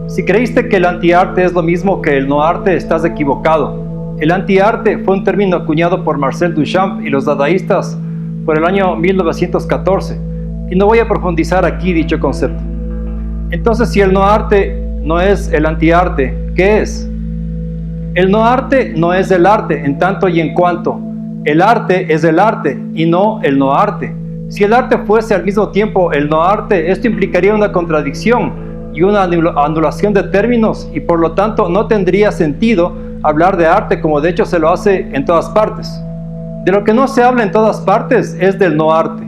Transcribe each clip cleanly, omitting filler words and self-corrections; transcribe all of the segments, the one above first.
Si creíste que el antiarte es lo mismo que el no arte, estás equivocado. El antiarte fue un término acuñado por Marcel Duchamp y los dadaístas por el año 1914, y no voy a profundizar aquí dicho concepto. Entonces, si el no arte no es el antiarte, ¿qué es? El no arte no es el arte en tanto y en cuanto el arte es el arte y no el no arte. Si el arte fuese al mismo tiempo el no arte, esto implicaría una contradicción y una anulación de términos, y por lo tanto no tendría sentido hablar de arte como de hecho se lo hace en todas partes. De lo que no se habla en todas partes es del no arte.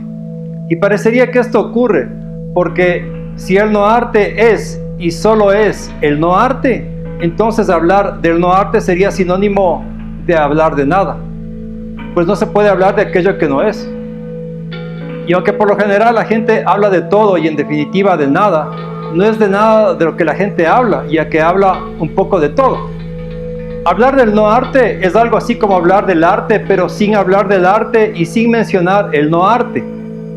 Y parecería que esto ocurre porque si el no arte es y solo es el no arte, entonces hablar del no arte sería sinónimo de hablar de nada, pues no se puede hablar de aquello que no es. Y aunque por lo general la gente habla de todo y en definitiva de nada, no es de nada de lo que la gente habla, ya que habla un poco de todo. Hablar del no arte es algo así como hablar del arte, pero sin hablar del arte y sin mencionar el no arte.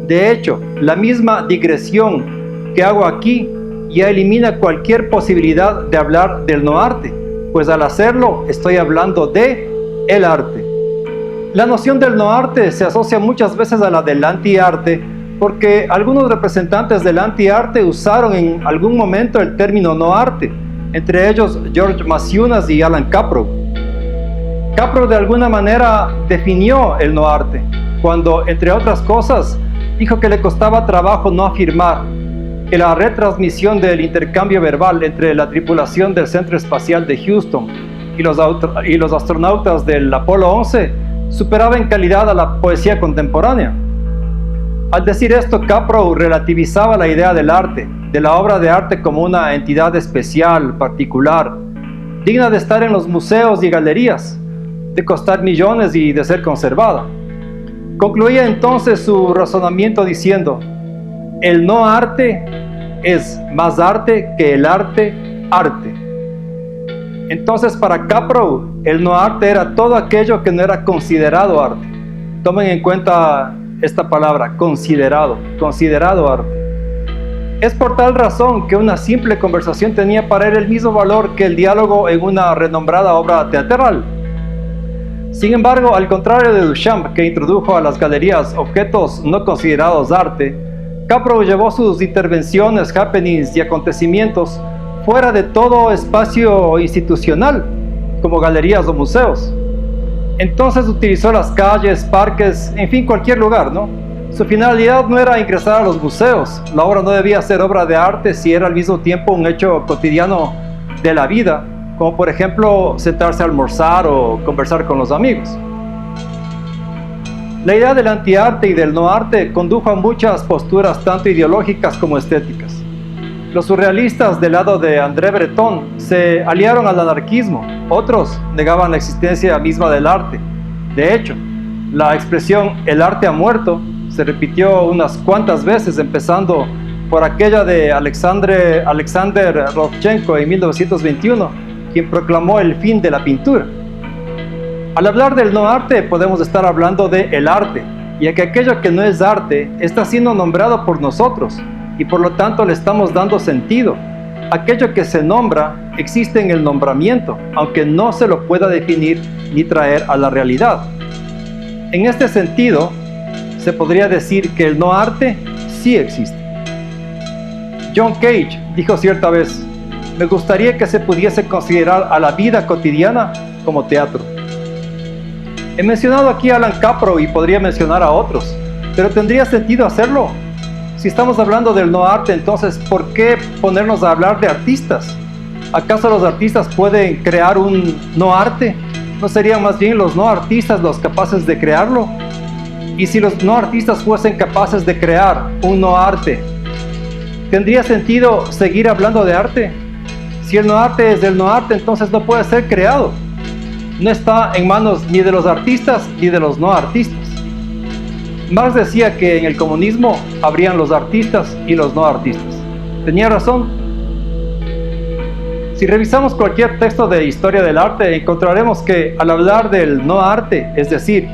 De hecho, la misma digresión que hago aquí ya elimina cualquier posibilidad de hablar del no arte, pues al hacerlo estoy hablando de el arte. La noción del no arte se asocia muchas veces a la del antiarte, porque algunos representantes del antiarte usaron en algún momento el término no arte, entre ellos George Maciunas y Alan Caprow. Caprow de alguna manera definió el no arte, cuando, entre otras cosas, dijo que le costaba trabajo no afirmar que la retransmisión del intercambio verbal entre la tripulación del Centro Espacial de Houston y los astronautas del Apolo 11 superaba en calidad a la poesía contemporánea. Al decir esto, Caprow relativizaba la idea del arte, de la obra de arte como una entidad especial, particular, digna de estar en los museos y galerías, de costar millones y de ser conservada. Concluía entonces su razonamiento diciendo: el no arte es más arte que el arte. Entonces, para Caprow, el no arte era todo aquello que no era considerado arte. Tomen en cuenta esta palabra, considerado arte. Es por tal razón que una simple conversación tenía para él el mismo valor que el diálogo en una renombrada obra teatral. Sin embargo, al contrario de Duchamp, que introdujo a las galerías objetos no considerados arte, Caprow llevó sus intervenciones, happenings y acontecimientos fuera de todo espacio institucional, como galerías o museos. Entonces utilizó las calles, parques, en fin, cualquier lugar, ¿no? Su finalidad no era ingresar a los museos. La obra no debía ser obra de arte si era al mismo tiempo un hecho cotidiano de la vida, como por ejemplo sentarse a almorzar o conversar con los amigos. La idea del antiarte y del no arte condujo a muchas posturas tanto ideológicas como estéticas. Los surrealistas del lado de André Breton se aliaron al anarquismo, otros negaban la existencia misma del arte. De hecho, la expresión "el arte ha muerto" se repitió unas cuantas veces, empezando por aquella de Alexander Rodchenko en 1921, quien proclamó el fin de la pintura. Al hablar del no arte podemos estar hablando de el arte, ya que aquello que no es arte está siendo nombrado por nosotros y por lo tanto le estamos dando sentido. Aquello que se nombra existe en el nombramiento, aunque no se lo pueda definir ni traer a la realidad. En este sentido, se podría decir que el no arte sí existe. John Cage dijo cierta vez: me gustaría que se pudiese considerar a la vida cotidiana como teatro. He mencionado aquí a Alan Caprow y podría mencionar a otros, pero ¿tendría sentido hacerlo? Si estamos hablando del no arte, entonces, ¿por qué ponernos a hablar de artistas? ¿Acaso los artistas pueden crear un no arte? ¿No serían más bien los no artistas los capaces de crearlo? Y si los no artistas fuesen capaces de crear un no arte, ¿tendría sentido seguir hablando de arte? Si el no arte es del no arte, entonces no puede ser creado. No está en manos ni de los artistas ni de los no artistas. Marx decía que en el comunismo habrían los artistas y los no artistas. Tenía razón. Si revisamos cualquier texto de historia del arte, encontraremos que al hablar del no arte, es decir,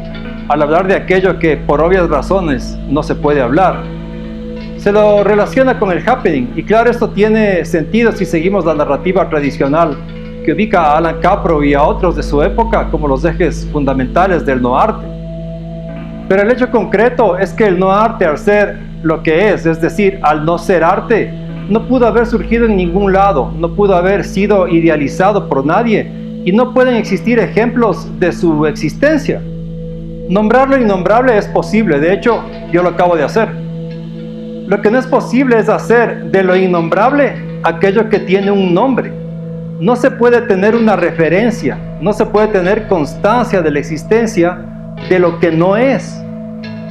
al hablar de aquello que por obvias razones no se puede hablar, se lo relaciona con el happening, y claro, esto tiene sentido si seguimos la narrativa tradicional que ubica a Alan Caprow y a otros de su época como los ejes fundamentales del no arte. Pero el hecho concreto es que el no arte, al ser lo que es decir, al no ser arte, no pudo haber surgido en ningún lado, no pudo haber sido idealizado por nadie, y no pueden existir ejemplos de su existencia. Nombrar lo innombrable es posible, de hecho, yo lo acabo de hacer. Lo que no es posible es hacer de lo innombrable aquello que tiene un nombre. No se puede tener una referencia, no se puede tener constancia de la existencia de lo que no es.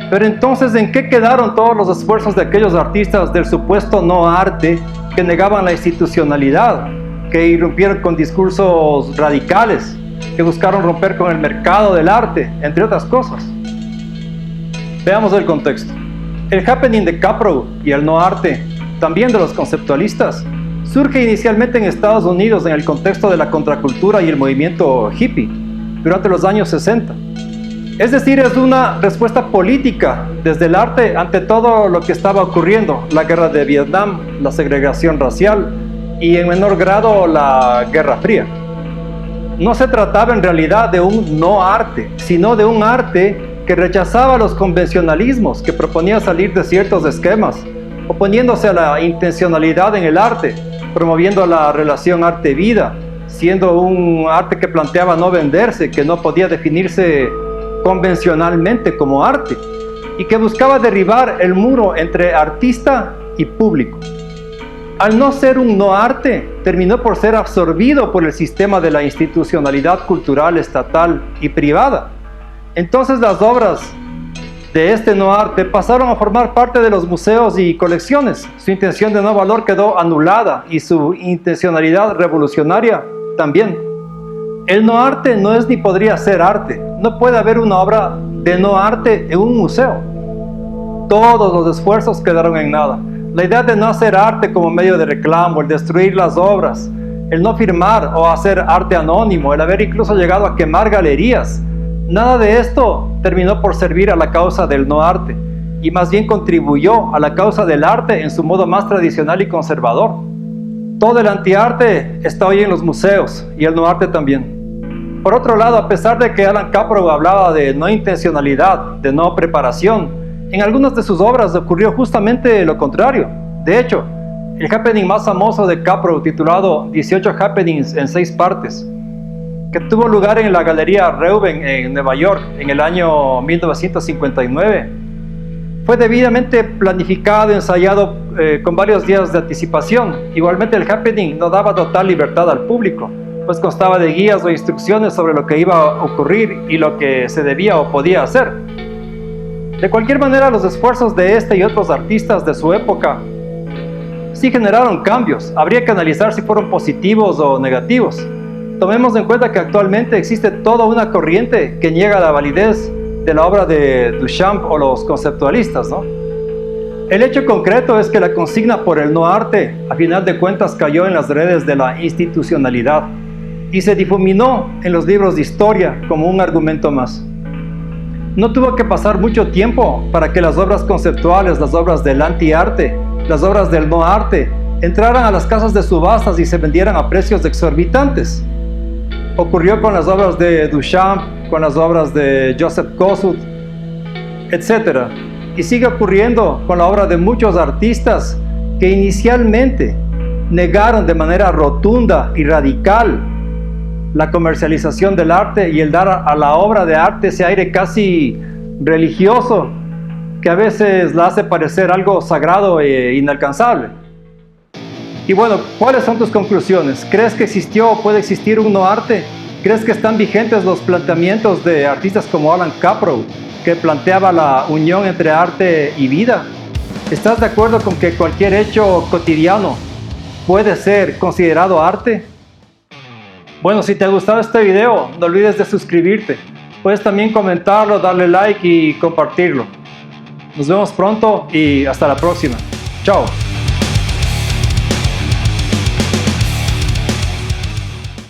Pero entonces, ¿en qué quedaron todos los esfuerzos de aquellos artistas del supuesto no arte que negaban la institucionalidad, que irrumpieron con discursos radicales, que buscaron romper con el mercado del arte, entre otras cosas? Veamos el contexto. El happening de Caprow y el no arte, también de los conceptualistas, surge inicialmente en Estados Unidos en el contexto de la contracultura y el movimiento hippie durante los años 60. Es decir, es una respuesta política desde el arte ante todo lo que estaba ocurriendo: la guerra de Vietnam, la segregación racial y en menor grado la Guerra Fría. No se trataba en realidad de un no arte, sino de un arte que rechazaba los convencionalismos, que proponía salir de ciertos esquemas, oponiéndose a la intencionalidad en el arte, promoviendo la relación arte-vida, siendo un arte que planteaba no venderse, que no podía definirse convencionalmente como arte, y que buscaba derribar el muro entre artista y público. Al no ser un no arte, terminó por ser absorbido por el sistema de la institucionalidad cultural estatal y privada. Entonces las obras de este no arte pasaron a formar parte de los museos y colecciones. Su intención de no valor quedó anulada y su intencionalidad revolucionaria también. El no arte no es ni podría ser arte. No puede haber una obra de no arte en un museo. Todos los esfuerzos quedaron en nada. La idea de no hacer arte como medio de reclamo, el destruir las obras, el no firmar o hacer arte anónimo, el haber incluso llegado a quemar galerías, nada de esto terminó por servir a la causa del no arte, y más bien contribuyó a la causa del arte en su modo más tradicional y conservador. Todo el antiarte está hoy en los museos, y el no arte también. Por otro lado, a pesar de que Alan Caprow hablaba de no intencionalidad, de no preparación, en algunas de sus obras ocurrió justamente lo contrario. De hecho, el happening más famoso de Caprow, titulado 18 Happenings en 6 partes, que tuvo lugar en la Galería Reuben en Nueva York en el año 1959, fue debidamente planificado y ensayado con varios días de anticipación. Igualmente, el happening no daba total libertad al público, pues constaba de guías o instrucciones sobre lo que iba a ocurrir y lo que se debía o podía hacer. De cualquier manera, los esfuerzos de este y otros artistas de su época sí generaron cambios. Habría que analizar si fueron positivos o negativos. Tomemos en cuenta que actualmente existe toda una corriente que niega la validez de la obra de Duchamp o los conceptualistas, ¿no? El hecho concreto es que la consigna por el no arte, a final de cuentas, cayó en las redes de la institucionalidad y se difuminó en los libros de historia como un argumento más. No tuvo que pasar mucho tiempo para que las obras conceptuales, las obras del antiarte, las obras del no arte, entraran a las casas de subastas y se vendieran a precios exorbitantes. Ocurrió con las obras de Duchamp, con las obras de Joseph Kosuth, etc. Y sigue ocurriendo con la obra de muchos artistas que inicialmente negaron de manera rotunda y radical la comercialización del arte y el dar a la obra de arte ese aire casi religioso que a veces la hace parecer algo sagrado e inalcanzable. Y bueno, ¿cuáles son tus conclusiones? ¿Crees que existió o puede existir un no arte? ¿Crees que están vigentes los planteamientos de artistas como Alan Caprow, que planteaba la unión entre arte y vida? ¿Estás de acuerdo con que cualquier hecho cotidiano puede ser considerado arte? Bueno, si te ha gustado este video, no olvides de suscribirte. Puedes también comentarlo, darle like y compartirlo. Nos vemos pronto y hasta la próxima. Chao.